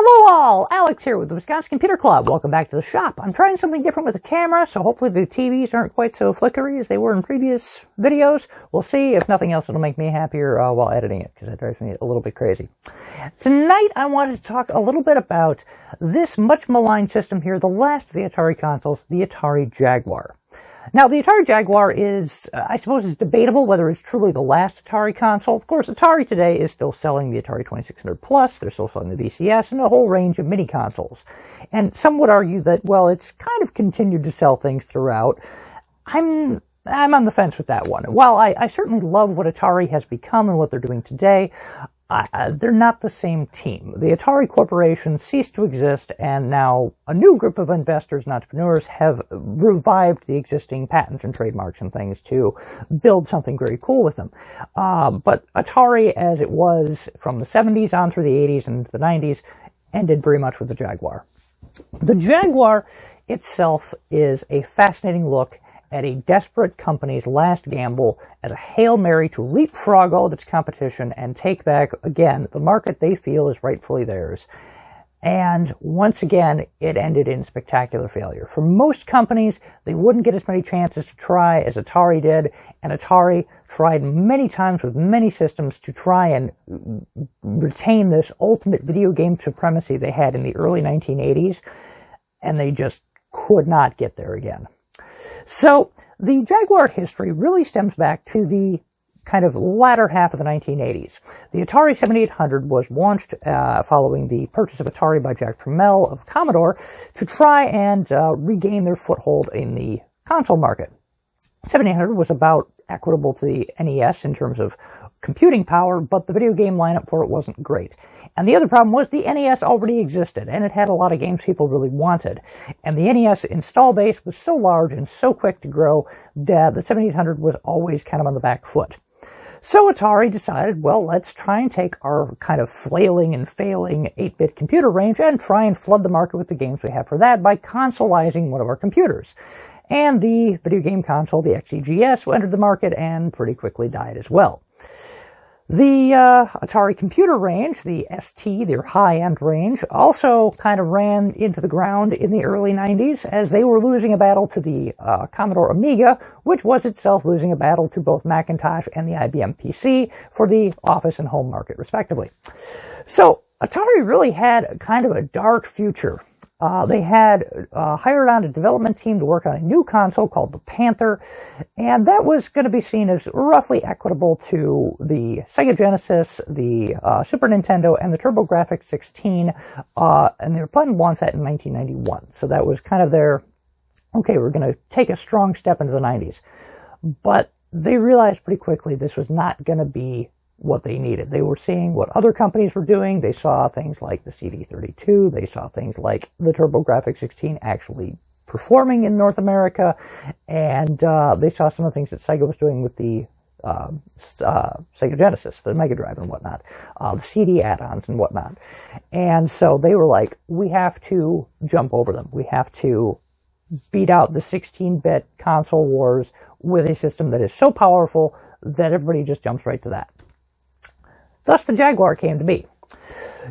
Hello all! Alex here with the Wisconsin Computer Club. Welcome back to the shop. I'm trying something different with the camera, so hopefully the TVs aren't quite so flickery as they were in previous videos. We'll see. If nothing else, it'll make me happier while editing it, because it drives me a little bit crazy. Tonight, I wanted to talk a little bit about this much maligned system here, the last of the Atari consoles, the Atari Jaguar. Now, the Atari Jaguar is, I suppose it's debatable whether it's truly the last Atari console. Of course, Atari today is still selling the Atari 2600 Plus, they're still selling the VCS, and a whole range of mini consoles. And some would argue that, well, it's kind of continued to sell things throughout. I'm on the fence with that one. While I certainly love what Atari has become and what they're doing today, they're not the same team. The Atari Corporation ceased to exist, and now a new group of investors and entrepreneurs have revived the existing patents and trademarks and things to build something very cool with them. But Atari, as it was from the 70s on through the 80s and the 90s, ended very much with the Jaguar. The Jaguar itself is a fascinating look at a desperate company's last gamble as a Hail Mary to leapfrog all of its competition and take back, again, the market they feel is rightfully theirs. And once again, it ended in spectacular failure. For most companies, they wouldn't get as many chances to try as Atari did, and Atari tried many times with many systems to try and retain this ultimate video game supremacy they had in the early 1980s, and they just could not get there again. So the Jaguar history really stems back to the kind of latter half of the 1980s. The Atari 7800 was launched following the purchase of Atari by Jack Tramiel of Commodore to try and regain their foothold in the console market. 7800 was about equitable to the NES in terms of computing power, but the video game lineup for it wasn't great. And the other problem was the NES already existed, and it had a lot of games people really wanted. And the NES install base was so large and so quick to grow that the 7800 was always kind of on the back foot. So Atari decided, well, let's try and take our kind of flailing and failing 8-bit computer range and try and flood the market with the games we have for that by consoleizing one of our computers. And the video game console, the XEGS, entered the market and pretty quickly died as well. The Atari computer range, the ST, their high-end range, also kind of ran into the ground in the early 90s as they were losing a battle to the Commodore Amiga, which was itself losing a battle to both Macintosh and the IBM PC for the office and home market, respectively. So Atari really had kind of a dark future. They had hired on a development team to work on a new console called the Panther, and that was going to be seen as roughly equitable to the Sega Genesis, the Super Nintendo, and the TurboGrafx 16, and they were planning to launch that in 1991. So that was kind of their, okay, we're going to take a strong step into the 90s. But they realized pretty quickly this was not going to be what they needed. They were seeing what other companies were doing. They saw things like the CD32. They saw things like the TurboGrafx 16 actually performing in North America. And they saw some of the things that Sega was doing with the Sega Genesis, the Mega Drive and whatnot, the CD add-ons and whatnot. And so they were like, we have to jump over them. We have to beat out the 16-bit console wars with a system that is so powerful that everybody just jumps right to that. Thus, the Jaguar came to be.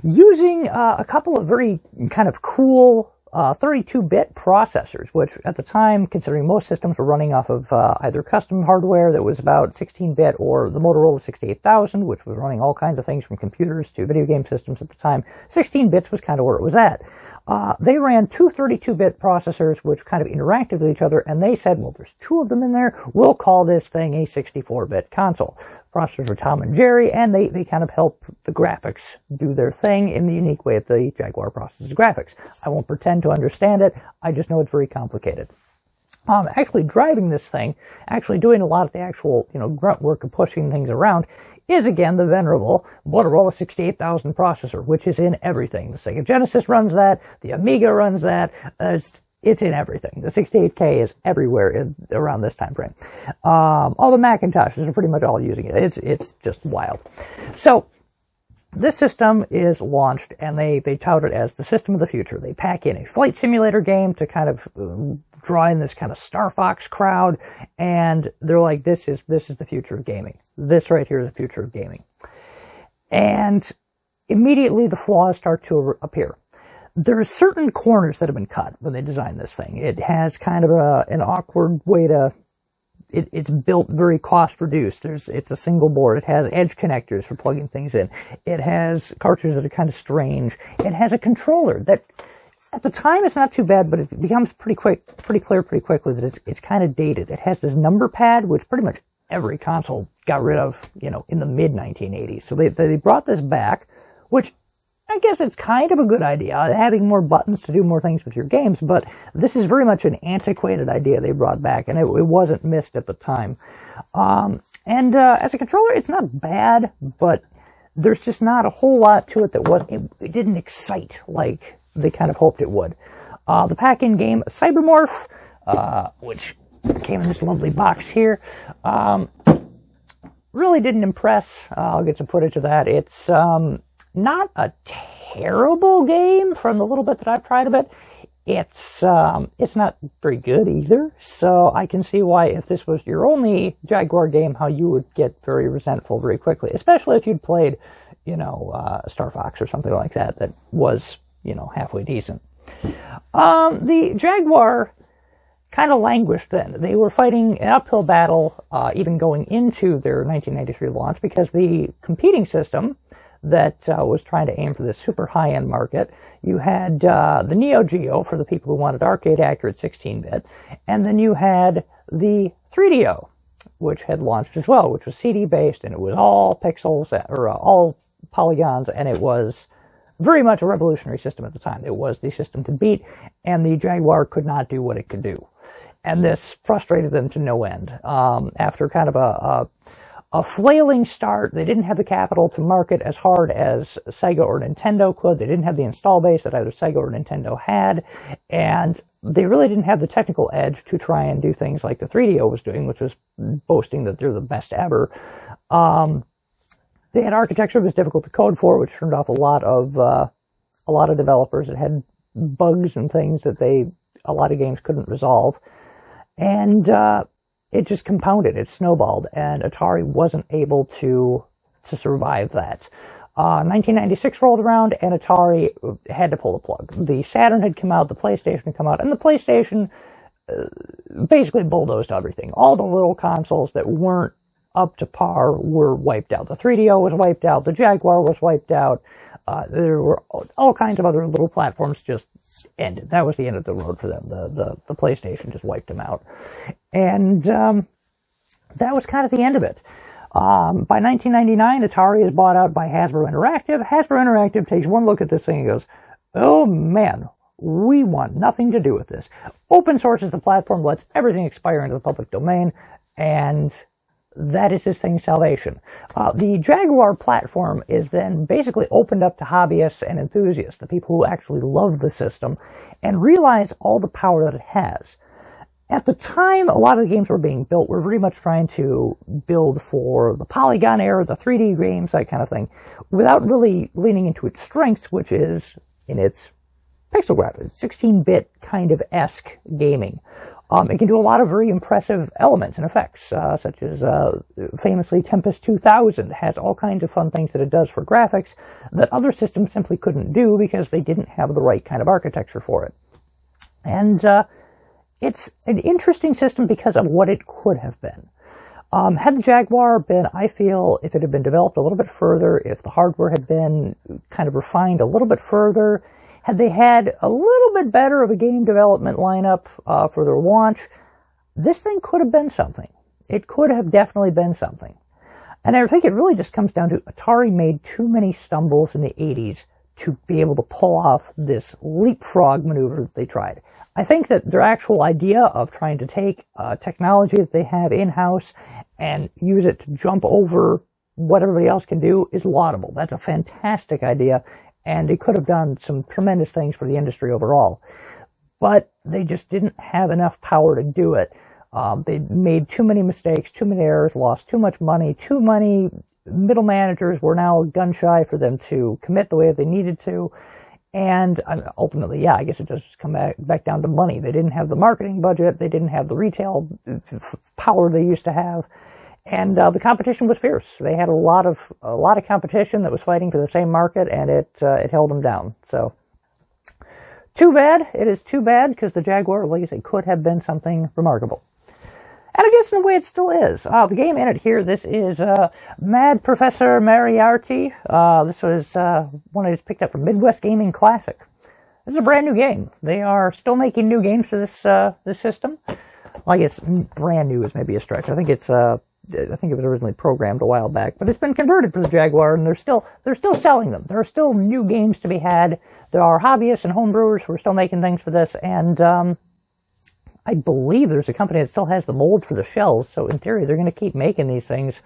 Using a couple of very kind of cool 32-bit processors, which at the time, considering most systems were running off of either custom hardware that was about 16-bit or the Motorola 68000, which was running all kinds of things from computers to video game systems at the time, 16 bits was kind of where it was at. They ran two 32-bit processors which kind of interacted with each other, and they said, well, there's two of them in there, we'll call this thing a 64-bit console. Processors were Tom and Jerry, and they kind of help the graphics do their thing in the unique way that the Jaguar processes graphics. I won't pretend to understand it, I just know it's very complicated. Actually driving this thing, actually doing a lot of the actual, grunt work of pushing things around, is again the venerable Motorola 68000 processor, which is in everything. The Sega Genesis runs that, the Amiga runs that, it's in everything. The 68K is everywhere around this time frame. All the Macintoshes are pretty much all using it. It's just wild. So, this system is launched, and they tout it as the system of the future. They pack in a flight simulator game to kind of draw in this kind of Star Fox crowd, and they're like, this is the future of gaming. This right here is the future of gaming. And immediately the flaws start to appear. There are certain corners that have been cut when they designed this thing. It has kind of an awkward way to... It's built very cost-reduced. It's a single board. It has edge connectors for plugging things in. It has cartridges that are kind of strange. It has a controller that, at the time, it's not too bad, but it becomes pretty clear pretty quickly that it's kind of dated. It has this number pad, which pretty much every console got rid of, in the mid-1980s. So they brought this back, which I guess it's kind of a good idea, having more buttons to do more things with your games, but this is very much an antiquated idea they brought back, and it wasn't missed at the time. As a controller, it's not bad, but there's just not a whole lot to it that it didn't excite like they kind of hoped it would. The pack-in game, Cybermorph, which came in this lovely box here, really didn't impress. I'll get some footage of that. It's not a terrible game from the little bit that I've tried of it. It's not very good either, so I can see why, if this was your only Jaguar game, how you would get very resentful very quickly, especially if you'd played, Star Fox or something like that was, halfway decent. The Jaguar kind of languished then. They were fighting an uphill battle, even going into their 1993 launch, because the competing system that was trying to aim for this super high-end market. You had the Neo Geo for the people who wanted arcade-accurate 16-bit, and then you had the 3DO, which had launched as well, which was CD-based, and it was all pixels, or all polygons, and it was very much a revolutionary system at the time. It was the system to beat, and the Jaguar could not do what it could do. And this frustrated them to no end. After kind of a flailing start, they didn't have the capital to market as hard as Sega or Nintendo could. They didn't have the install base that either Sega or Nintendo had, and they really didn't have the technical edge to try and do things like the 3DO was doing, which was boasting that they're the best ever. They had architecture that was difficult to code for, which turned off a lot of developers. It had bugs and things that a lot of games couldn't resolve, and it just compounded. It snowballed, and Atari wasn't able to survive that. 1996 rolled around, and Atari had to pull the plug. The Saturn had come out, the PlayStation had come out, and the PlayStation basically bulldozed everything. All the little consoles that weren't up to par were wiped out. The 3DO was wiped out. The Jaguar was wiped out. There were all kinds of other little platforms just ended. That was the end of the road for them. The PlayStation just wiped them out. And that was kind of the end of it. By 1999, Atari is bought out by Hasbro Interactive. Hasbro Interactive takes one look at this thing and goes, oh man, we want nothing to do with this. Open sources the platform, lets everything expire into the public domain, and that is this thing's salvation. The Jaguar platform is then basically opened up to hobbyists and enthusiasts, the people who actually love the system and realize all the power that it has. At the time, a lot of the games were being built were very much trying to build for the polygon era, the 3D games, that kind of thing, without really leaning into its strengths, which is in its pixel graphics, 16-bit kind of esque gaming. It can do a lot of very impressive elements and effects, such as famously Tempest 2000 has all kinds of fun things that it does for graphics that other systems simply couldn't do because they didn't have the right kind of architecture for it. And it's an interesting system because of what it could have been. Had the Jaguar been, I feel, if it had been developed a little bit further, if the hardware had been kind of refined a little bit further, had they had a little bit better of a game development lineup for their launch, this thing could have been something. It could have definitely been something. And I think it really just comes down to Atari made too many stumbles in the 80s to be able to pull off this leapfrog maneuver that they tried. I think that their actual idea of trying to take technology that they have in-house and use it to jump over what everybody else can do is laudable. That's a fantastic idea. And it could have done some tremendous things for the industry overall. But they just didn't have enough power to do it. They made too many mistakes, too many errors, lost too much money, too many middle managers were now gun-shy for them to commit the way that they needed to. And ultimately, yeah, I guess it does just come back down to money. They didn't have the marketing budget. They didn't have the retail power they used to have. And the competition was fierce. They had a lot of competition that was fighting for the same market, and it held them down. So Too bad. It is too bad because the Jaguar, like I said, could have been something remarkable. And I guess in a way it still is. The game in it here, this is Mad Professor Moriarty. This was one I just picked up from Midwest Gaming Classic. This is a brand new game. They are still making new games for this system. Well, I guess brand new is maybe a stretch. I think it was originally programmed a while back, but it's been converted for the Jaguar, and they're still selling them. There are still new games to be had. There are hobbyists and homebrewers who are still making things for this, and I believe there's a company that still has the mold for the shells, so in theory they're going to keep making these things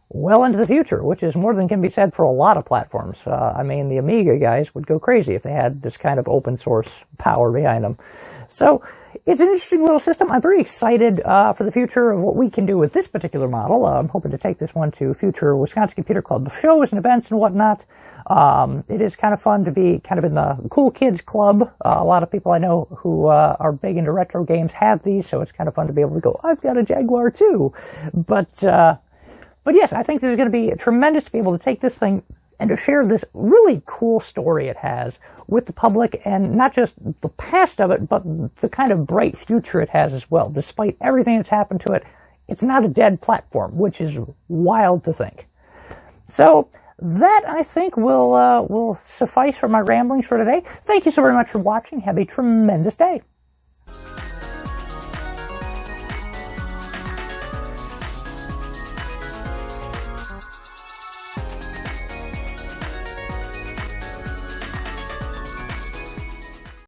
well into the future, which is more than can be said for a lot of platforms. I mean, the Amiga guys would go crazy if they had this kind of open source power behind them. So it's an interesting little system. I'm very excited for the future of what we can do with this particular model. I'm hoping to take this one to future Wisconsin Computer Club shows and events and whatnot. It is kind of fun to be kind of in the cool kids club. A lot of people I know who are big into retro games have these, so it's kind of fun to be able to go, I've got a Jaguar too. But yes, I think this is going to be tremendous to be able to take this thing and to share this really cool story it has with the public, and not just the past of it, but the kind of bright future it has as well. Despite everything that's happened to it, it's not a dead platform, which is wild to think. So that, I think, will suffice for my ramblings for today. Thank you so very much for watching. Have a tremendous day.